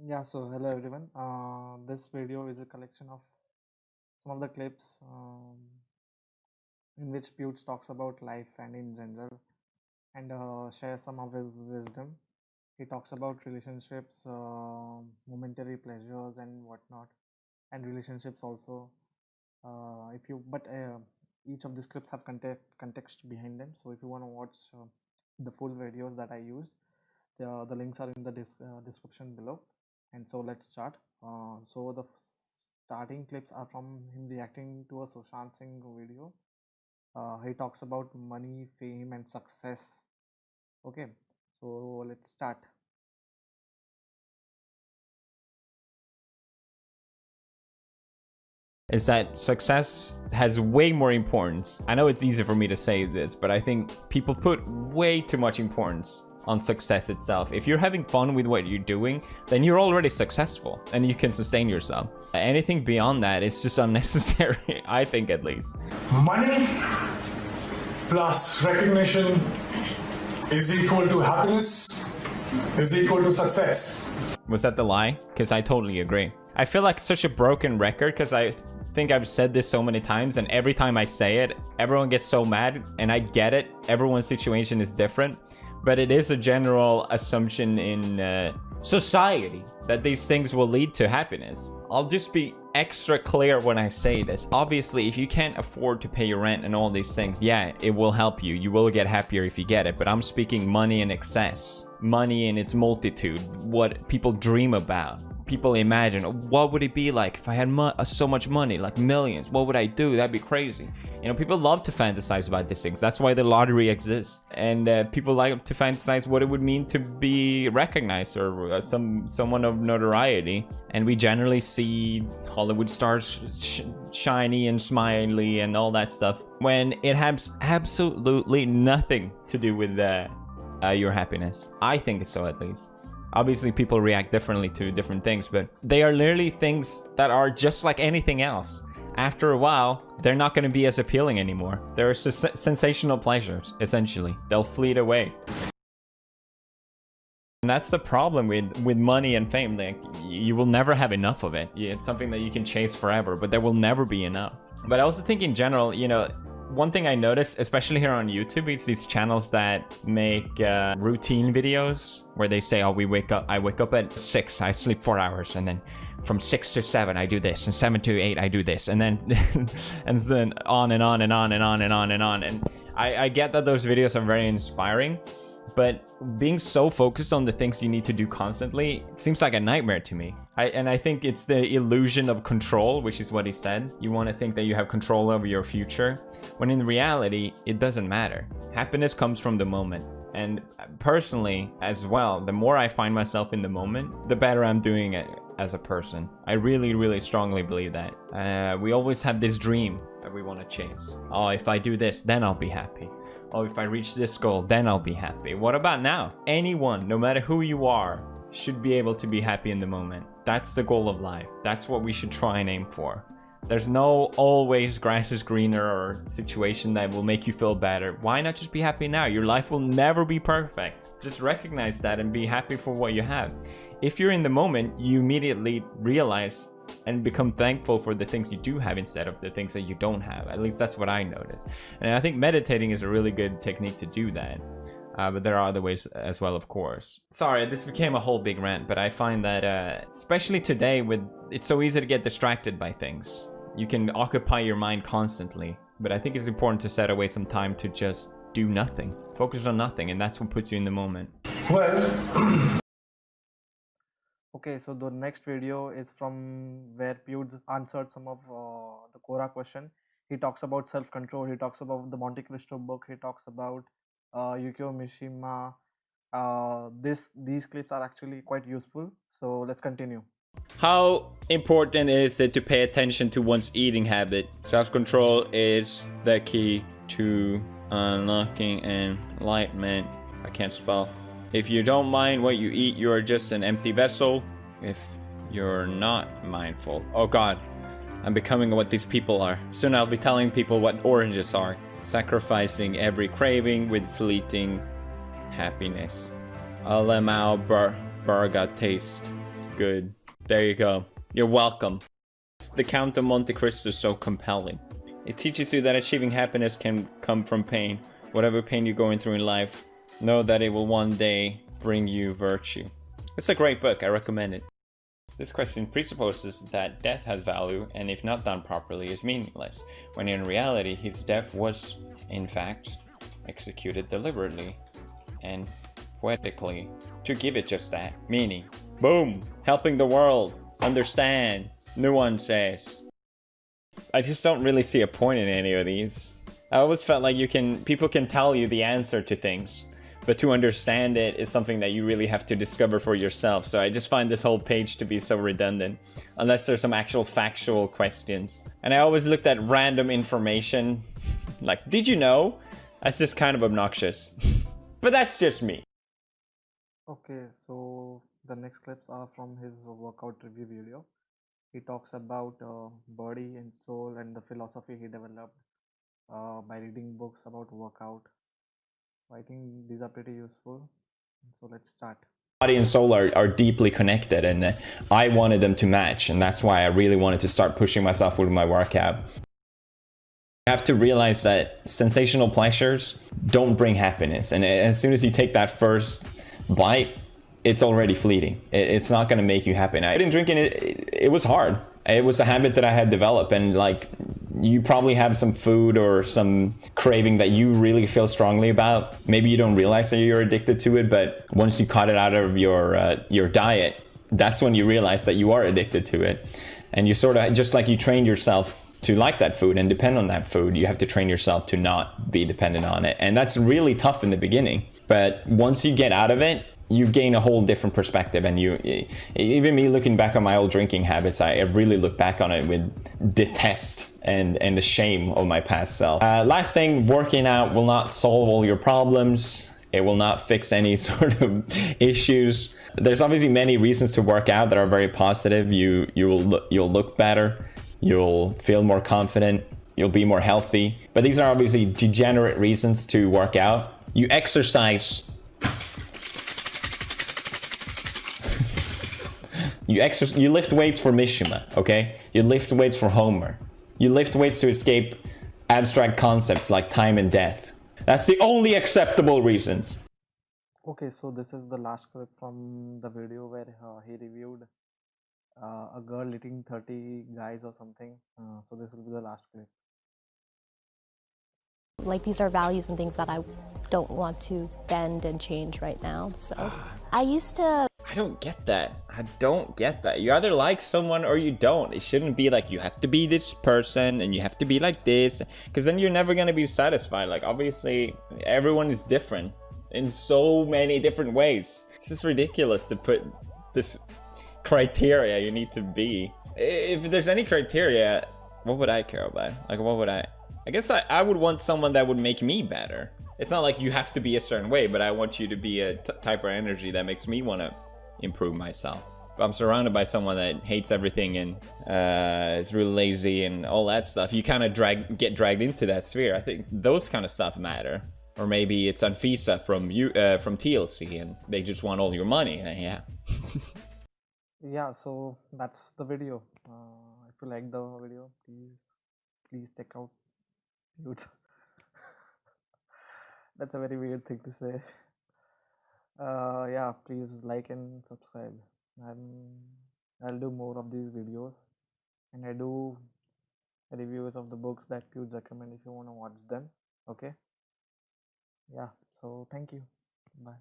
Yeah, so hello everyone. This video is a collection of some of the clips in which Putes talks about life and in general and shares some of his wisdom. He talks about relationships, momentary pleasures, and whatnot, and relationships also. If you, but Each of these clips have context behind them. So if you want to watch the full videos that I used, the links are in the description below. And so let's start. So the starting clips are from him reacting to a Sushant Singh video. He talks about money, fame, and success. Okay, so let's start. Is that success has way more importance. I know it's easy for me to say this, but I think people put way too much importance on success itself. If you're having fun with what you're doing, then you're already successful and you can sustain yourself. Anything beyond that is just unnecessary, I think, at least. Money plus recognition is equal to happiness, is equal to success. Was that the lie? Because I totally agree. I feel like such a broken record because I think I've said this so many times, and every time I say it, everyone gets so mad, and I get it. Everyone's situation is different, but it is a general assumption in society that these things will lead to happiness. I'll just be extra clear when I say this. Obviously, if you can't afford to pay your rent and all these things, yeah, it will help you. You will get happier if you get it, but I'm speaking money in excess. Money in its multitude, what people dream about. People imagine, what would it be like if I had so much money, like millions? What would I do? That'd be crazy. You know, people love to fantasize about these things. That's why the lottery exists. And people like to fantasize what it would mean to be recognized or someone of notoriety. And we generally see Hollywood stars shiny and smiley and all that stuff when it has absolutely nothing to do with your happiness. I think so, at least. Obviously, people react differently to different things, but they are literally things that are just like anything else. After a while, they're not going to be as appealing anymore. They're just sensational pleasures, essentially. They'll fleet away. And that's the problem with money and fame. Like, you will never have enough of it. It's something that you can chase forever, but there will never be enough. But I also think in general, you know, one thing I noticed, especially here on YouTube, is these channels that make routine videos where they say, oh, I wake up at 6, I sleep 4 hours, and then from 6 to 7 I do this, and 7 to 8 I do this, and then and then on and on and on and on and on and on. And I get that those videos are very inspiring, but being so focused on the things you need to do constantly, it seems like a nightmare to me. I think it's the illusion of control, which is what he said. You want to think that you have control over your future, when in reality, it doesn't matter. Happiness comes from the moment. And personally, as well, the more I find myself in the moment, the better I'm doing it as a person. I really, really strongly believe that. We always have this dream that we want to chase. Oh, if I do this, then I'll be happy. Oh, if I reach this goal, then I'll be happy. What about now? Anyone, no matter who you are, should be able to be happy in the moment. That's the goal of life. That's what we should try and aim for. There's no always grass is greener or situation that will make you feel better. Why not just be happy now? Your life will never be perfect. Just recognize that and be happy for what you have. If you're in the moment, you immediately realize and become thankful for the things you do have instead of the things that you don't have. At least that's what I noticed. And I think meditating is a really good technique to do that. But there are other ways as well, of course. Sorry, this became a whole big rant, but I find that especially today, it's so easy to get distracted by things. You can occupy your mind constantly, but I think it's important to set away some time to just do nothing. Focus on nothing, and that's what puts you in the moment. Well, Okay, so the next video is from where Putes answered some of the Quora question. He talks about self-control. He talks about the Monte Cristo book. He talks about Yukio Mishima. These clips are actually quite useful. So let's continue. How important is it to pay attention to one's eating habit? Self-control is the key to unlocking enlightenment. I can't spell. If you don't mind what you eat, you are just an empty vessel. If you're not mindful. Oh God, I'm becoming what these people are. Soon I'll be telling people what oranges are. Sacrificing every craving with fleeting happiness. Alamau burga taste. Good. There you go. You're welcome. The Count of Monte Cristo is so compelling. It teaches you that achieving happiness can come from pain. Whatever pain you're going through in life, know that it will one day bring you virtue. It's a great book. I recommend it. This question presupposes that death has value and if not done properly is meaningless, when in reality his death was, in fact, executed deliberately and poetically to give it just that meaning. Boom! Helping the world understand nuances. I just don't really see a point in any of these. I always felt like people can tell you the answer to things, but to understand it is something that you really have to discover for yourself. So I just find this whole page to be so redundant, unless there's some actual factual questions. And I always looked at random information, like, did you know? That's just kind of obnoxious. But that's just me. Okay, so the next clips are from his workout review video. He talks about body and soul and the philosophy he developed by reading books about workout. So I think these are pretty useful. So let's start. Body and soul are deeply connected, and I wanted them to match, and that's why I really wanted to start pushing myself with my workout. You have to realize that sensational pleasures don't bring happiness, and as soon as you take that first bite, it's already fleeting. It's not going to make you happy. And I didn't drink it was hard. It was a habit that I had developed, and like, you probably have some food or some craving that you really feel strongly about. Maybe you don't realize that you're addicted to it, but once you cut it out of your diet, that's when you realize that you are addicted to it. And you sort of, just like you train yourself to like that food and depend on that food, you have to train yourself to not be dependent on it. And that's really tough in the beginning. But once you get out of it, you gain a whole different perspective. And even me looking back on my old drinking habits, I really look back on it with detest and the shame of my past self. Last thing, working out will not solve all your problems. It will not fix any sort of issues. There's obviously many reasons to work out that are very positive. You'll look better. You'll feel more confident. You'll be more healthy. But these are obviously degenerate reasons to work out. You exercise. You lift weights for Mishima, okay? You lift weights for Homer. You lift weights to escape abstract concepts like time and death. That's the only acceptable reasons. Okay, so this is the last clip from the video where he reviewed a girl eating 30 guys or something. So this will be the last clip. Like, these are values and things that I don't want to bend and change right now. So I used to... I don't get that. I don't get that. You either like someone or you don't. It shouldn't be like you have to be this person and you have to be like this, because then you're never going to be satisfied. Like, obviously everyone is different in so many different ways. It's just ridiculous to put this criteria you need to be. If there's any criteria, what would I care about? Like, what would I guess I would want someone that would make me better. It's not like you have to be a certain way, but I want you to be a type of energy that makes me want to improve myself. If I'm surrounded by someone that hates everything and is really lazy and all that stuff, you kind of get dragged into that sphere. I think those kind of stuff matter. Or maybe it's Anfisa from TLC and they just want all your money. Yeah. Yeah, so that's the video. If you like the video, please check out. Dude. That's a very weird thing to say. Yeah, please like and subscribe. I'll do more of these videos, and I do reviews of the books that you recommend if you want to watch them. Okay. Yeah, so thank you. Bye.